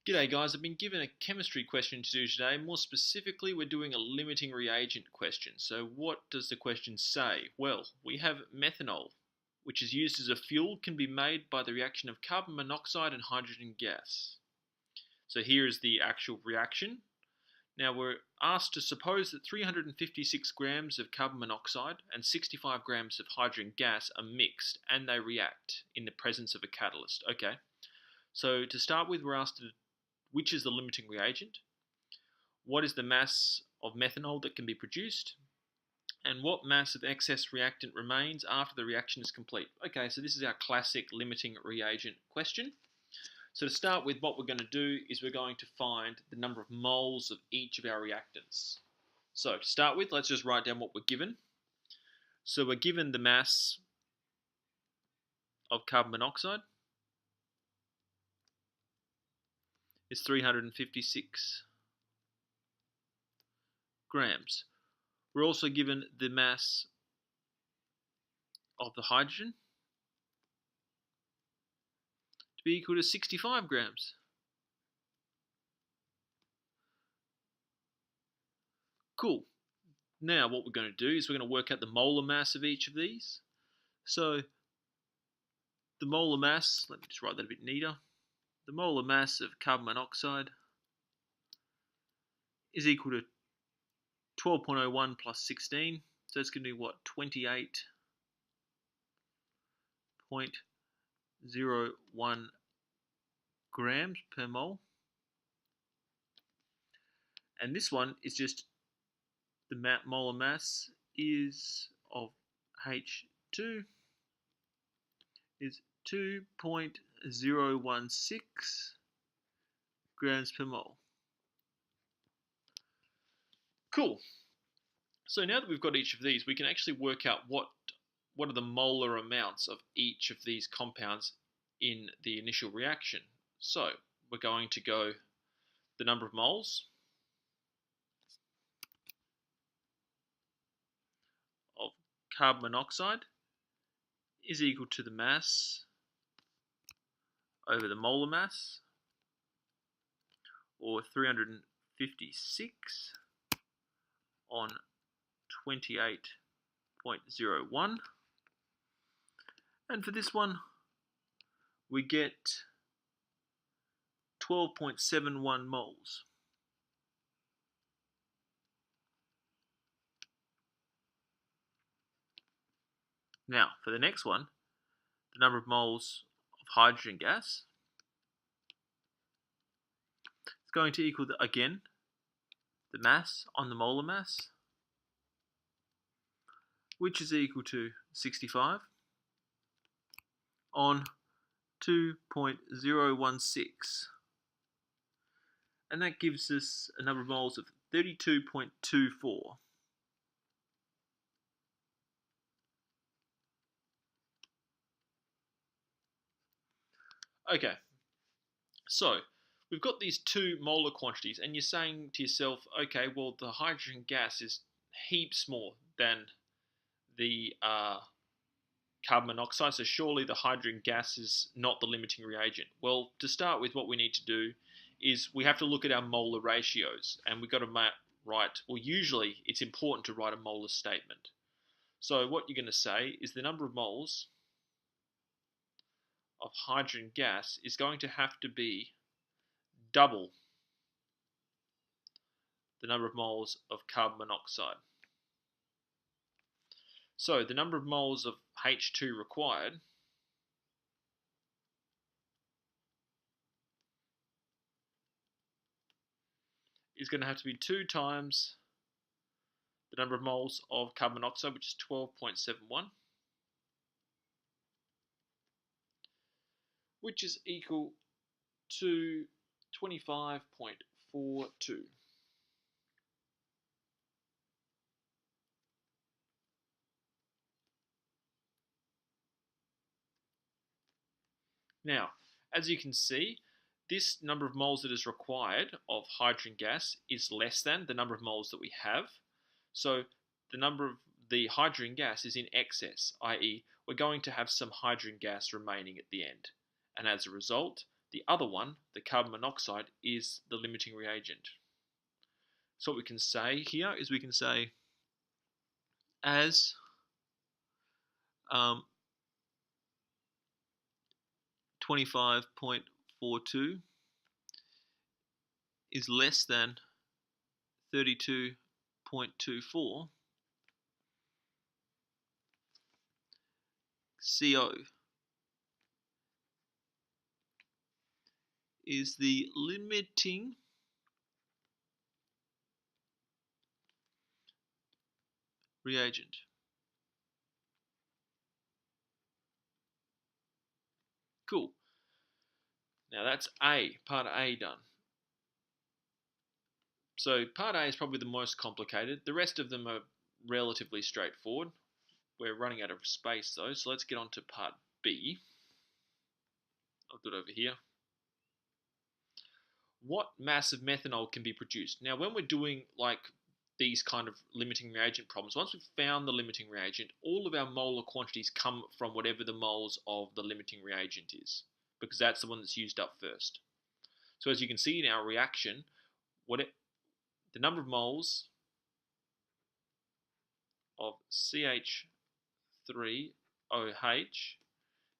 G'day guys, I've been given a chemistry question to do today. More specifically, we're doing a limiting reagent question. So what does the question say? Well, we have methanol, which is used as a fuel, can be made by the reaction of carbon monoxide and hydrogen gas. So here is the actual reaction. Now we're asked to suppose that 356 grams of carbon monoxide and 65 grams of hydrogen gas are mixed and they react in the presence of a catalyst. Okay, so to start with, we're asked which is the limiting reagent, what is the mass of methanol that can be produced, and what mass of excess reactant remains after the reaction is complete. Okay, so this is our classic limiting reagent question. So to start with, what we're going to do is we're going to find the number of moles of each of our reactants. So to start with, let's just write down what we're given. So we're given the mass of carbon monoxide is 356 grams. We're also given the mass of the hydrogen to be equal to 65 grams. Cool. Now what we're going to do is we're going to work out the molar mass of each of these. So the molar mass, let me just write that a bit neater. The molar mass of carbon monoxide is equal to 12.01 plus 16. So it's going to be what? 28.01 grams per mole. And this one is just the molar mass is of H2 is 2.016 grams per mole. Cool. So now that we've got each of these, we can actually work out what are the molar amounts of each of these compounds in the initial reaction. So we're going to go the number of moles of carbon monoxide is equal to the mass over the molar mass, or 356 on 28.01. And for this one, we get 12.71 moles. Now, for the next one, the number of moles of hydrogen gas is going to equal, again, the mass on the molar mass, which is equal to 65 on 2.016. And that gives us a number of moles of 32.24. Okay, so we've got these two molar quantities, and you're saying to yourself, okay, well, the hydrogen gas is heaps more than the carbon monoxide, so surely the hydrogen gas is not the limiting reagent. Well, to start with, what we need to do is we have to look at our molar ratios, and we've got to write, well, usually it's important to write a molar statement. So what you're going to say is the number of moles of hydrogen gas is going to have to be double the number of moles of carbon monoxide. So the number of moles of H2 required is going to have to be 2 times the number of moles of carbon monoxide, which is 12.71, which is equal to 25.42. Now, as you can see, this number of moles that is required of hydrogen gas is less than the number of moles that we have. So the number of the hydrogen gas is in excess, i.e. we're going to have some hydrogen gas remaining at the end. And as a result, The other one, the carbon monoxide, is the limiting reagent. So what we can say here is we can say as 25.42 is less than 32.24, CO is the limiting reagent. Cool. Now that's part A done. So part A is probably the most complicated. The rest of them are relatively straightforward. We're running out of space though, so let's get on to part B. I'll do it over here. What mass of methanol can be produced? Now when we're doing like these kind of limiting reagent problems, once we've found the limiting reagent, all of our molar quantities come from whatever the moles of the limiting reagent is, because that's the one that's used up first. So as you can see in our reaction, the number of moles of CH3OH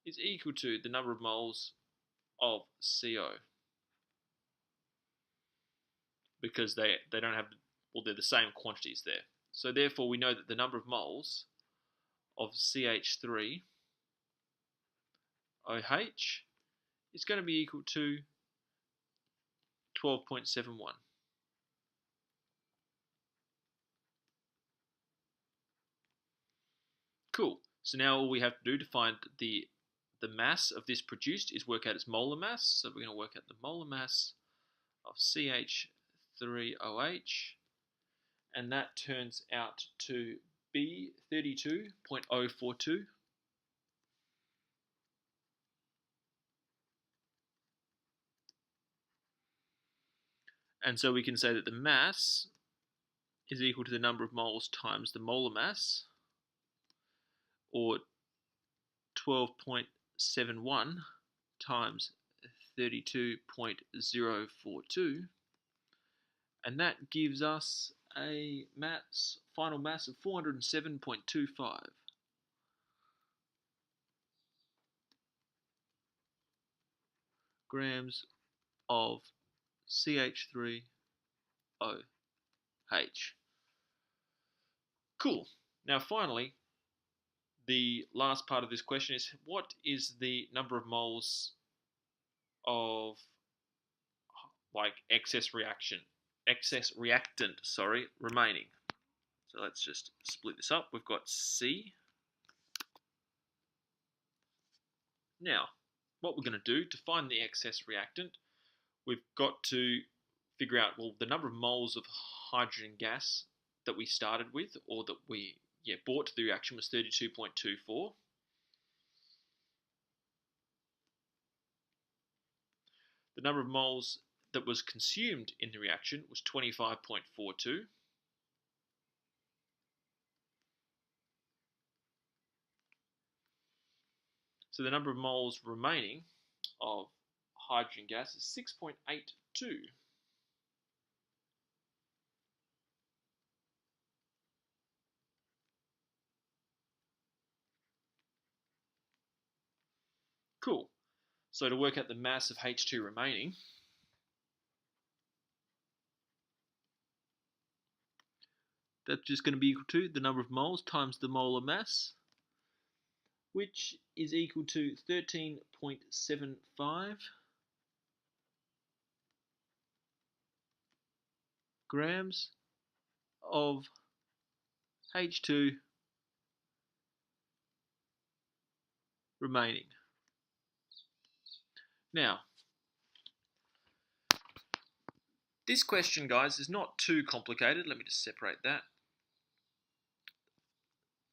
is equal to the number of moles of CO, because they don't have, well, they're the same quantities there. So therefore we know that the number of moles of CH3OH is going to be equal to 12.71. Cool. So now all we have to do to find the mass of this produced is work out its molar mass. So we're going to work out the molar mass of CH3OH, and that turns out to be 32.042. And so we can say that the mass is equal to the number of moles times the molar mass, or 12.71 times 32.042, and that gives us a final mass of 407.25. grams of CH3OH. Cool. Now finally, the last part of this question is, what is the number of moles of like excess reactant remaining? So let's just split this up. We've got C. Now, what we're going to do to find the excess reactant, we've got to figure out, well, the number of moles of hydrogen gas that we started with, or that we brought to the reaction, was 32.24. The number of moles that was consumed in the reaction was 25.42. So the number of moles remaining of hydrogen gas is 6.82. Cool. So to work out the mass of H2 remaining, that's just going to be equal to the number of moles times the molar mass, which is equal to 13.75 grams of H2 remaining. Now, this question, guys, is not too complicated. Let me just separate that.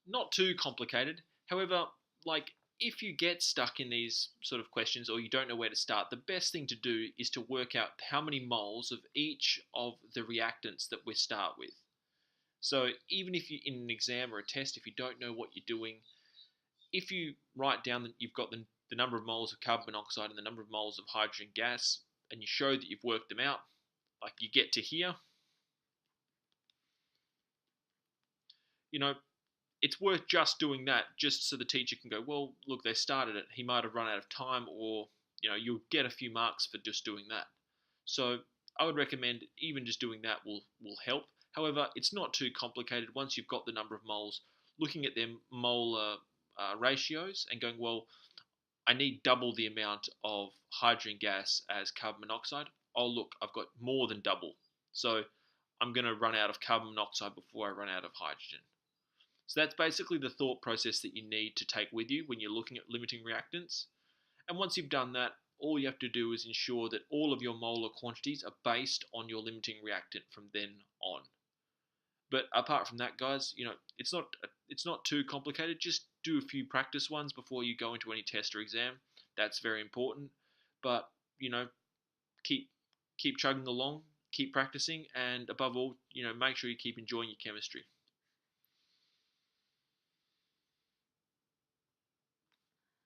Not too complicated. However, like, if you get stuck in these sort of questions, or you don't know where to start, the best thing to do is to work out how many moles of each of the reactants that we start with. So even if you, in an exam or a test, if you don't know what you're doing, if you write down that you've got the the number of moles of carbon monoxide and the number of moles of hydrogen gas, and you show that you've worked them out, like you get to here, it's worth just doing that just so the teacher can go, well, look, they started it. He might have run out of time, or you'll get a few marks for just doing that. So I would recommend even just doing that will help. However, it's not too complicated once you've got the number of moles, looking at their molar ratios and going, well, I need double the amount of hydrogen gas as carbon monoxide. Oh, look, I've got more than double. So I'm going to run out of carbon monoxide before I run out of hydrogen. So that's basically the thought process that you need to take with you when you're looking at limiting reactants. And once you've done that, all you have to do is ensure that all of your molar quantities are based on your limiting reactant from then on. But apart from that, guys, it's not too complicated. Just do a few practice ones before you go into any test or exam. That's very important. But keep chugging along, keep practicing, and above all, make sure you keep enjoying your chemistry.